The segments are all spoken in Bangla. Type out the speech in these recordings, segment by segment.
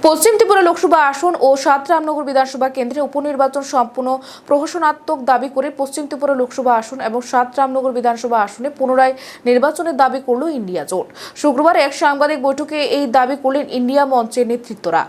পশ্চিম ত্রিপুরা লোকসভা আসন ও ৭ রামনগর বিধানসভা কেন্দ্রে উপনির্বাচন সম্পূর্ণ প্রহসনাত্মক দাবি করে পশ্চিম ত্রিপুরা লোকসভা আসন এবং ৭ রামনগর বিধানসভা আসনে পুনরায় নির্বাচনের দাবি করল ইন্ডিয়া জোট। শুক্রবার এক সাংবাদিক বৈঠকে এই দাবি করলেন ইন্ডিয়া মঞ্চের নেতৃত্বরা।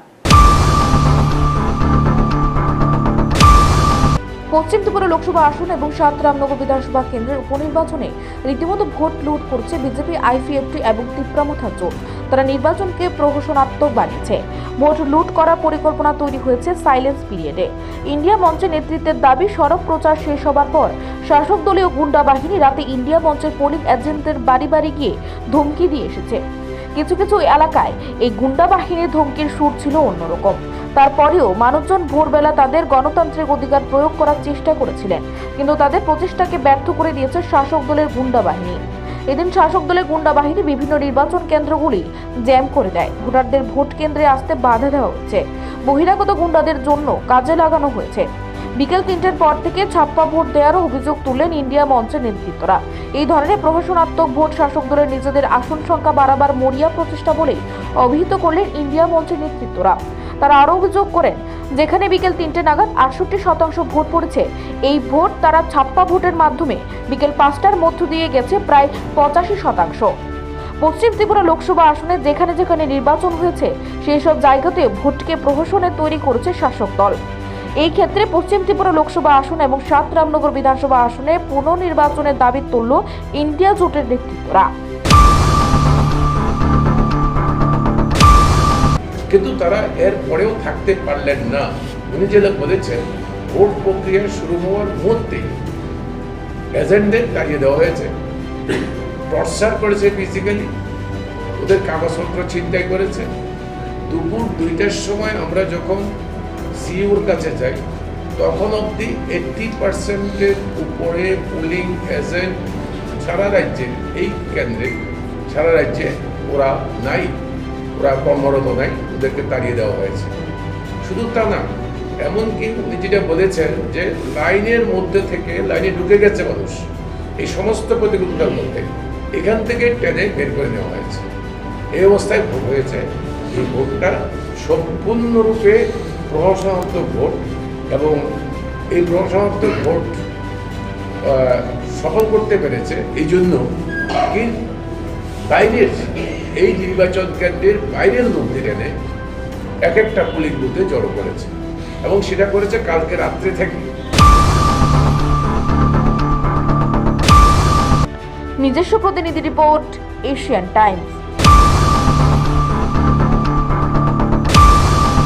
পশ্চিম ত্রিপুরা লোকসভা আসন এবং ৭ রামনগর বিধানসভা কেন্দ্রের উপনির্বাচনে রীতিমতো ভোট লুট করছে বিজেপি, আইপিএফটি এবং তীব্রামথা জোট। তারা নির্বাচনকে প্রহসনাত্মক বানিয়েছে। ভোট লুট করার পরিকল্পনা তৈরি হয়েছে সাইলেন্স পিরিয়ডে। ইন্ডিয়া মঞ্চের নেতৃত্বের দাবি, সড়ক প্রচার শেষ হবার পর শাসক দলীয় গুন্ডা বাহিনী রাতে ইন্ডিয়া মঞ্চের পোলিং এজেন্টদের বাড়ি বাড়ি গিয়ে ধমকি দিয়ে এসেছে। কিছু কিছু এলাকায় এই গুন্ডা বাহিনীর ধমকির সুর ছিল অন্যরকম। তারপরেও মানুষজন ভোরবেলা তাদের গণতান্ত্রিক অধিকার প্রয়োগ করার চেষ্টা করেছিলেন, কিন্তু তাদের প্রচেষ্টাকে ব্যর্থ করে দিয়েছে শাসক দলের গুন্ডা বাহিনী। এদিন শাসক দলের গুন্ডা বাহিনী বিভিন্ন নির্বাচন কেন্দ্রগুলি জ্যাম করে দেয়। ভোটারদের ভোট কেন্দ্রে আসতে বাধা দেওয়া হচ্ছে। বহিরাগত গুন্ডাদের জন্য কাজে লাগানো হয়েছে। বিকেল ৩টার পর থেকে ছাপ্পা ভোট দেওয়ারও অভিযোগ তুললেন ইন্ডিয়া মঞ্চের নেতৃত্বরা। এই ধরনের প্রহসনাত্মক ভোট শাসক দলের নিজেদের আসন সংখ্যা বাড়াবার মরিয়া প্রচেষ্টা বলে অভিহিত করলেন ইন্ডিয়া মঞ্চের নেতৃত্বরা। তারা আরও অভিযোগ করেন, যেখানে বিকেল ৩টে নাগাদ ৬৮% ভোট পড়েছে, এই ভোট তারা ছাপ্পা ভোটের মাধ্যমে বিকেল ৫টার মধ্য দিয়ে গেছে প্রায় ৮৫%। পশ্চিম ত্রিপুরা লোকসভা আসনে যেখানে যেখানে নির্বাচন হয়েছে সেই সব জায়গাতে ভোটকে প্রহসনে তৈরি করেছে শাসক দল। এই ক্ষেত্রে পশ্চিম ত্রিপুরা লোকসভা আসন এবং ৭ রামনগর বিধানসভা আসনে পুনর্নির্বাচনের দাবি তুলল ইন্ডিয়া জোটের নেতৃত্বরা। কিন্তু তারা এর পরেও থাকতে পারলেন না। উনি যেটা বলেছেন, ভোট প্রক্রিয়া শুরু হওয়ার মুহূর্তেই এজেন্টদের তাড়িয়ে দেওয়া হয়েছে, টর্চার করেছে, ফিজিক্যালি ওদের কাগজপত্র ছিনতাই করেছে। দুপুর ২টার সময় আমরা যখন সিইউর কাছে যাই, তখন অবধি 80%-এর উপরে পোলিং এজেন্ট সারা রাজ্যে, এই কেন্দ্রে সারা রাজ্যে ওরা নাই, ওরা কর্মরত নাই, ওদেরকে তাড়িয়ে দেওয়া হয়েছে। শুধু তা না, এমনকি উনি যেটা বলেছেন যে লাইনের মধ্যে থেকে লাইনে ঢুকে গেছে মানুষ, এই সমস্ত প্রতিকূলতার মধ্যে এখান থেকে টেনে বের করে নেওয়া হয়েছে। এই অবস্থায় ভোট হয়েছে। এই ভোটটা সম্পূর্ণরূপে প্রহসনাত্মক ভোট, এবং এই প্রহসনাত্মক ভোট সফল করতে পেরেছে এই জন্য কি বাইরের এই নির্বাচন কেন্দ্রের বাইরের লোকদের এনে এক একটা পোলিং বুথে জড়ো করেছে, এবং সেটা করেছে কালকে রাত্রে থেকে। নিজস্ব প্রতিনিধি রিপোর্ট, এশিয়ান টাইমস।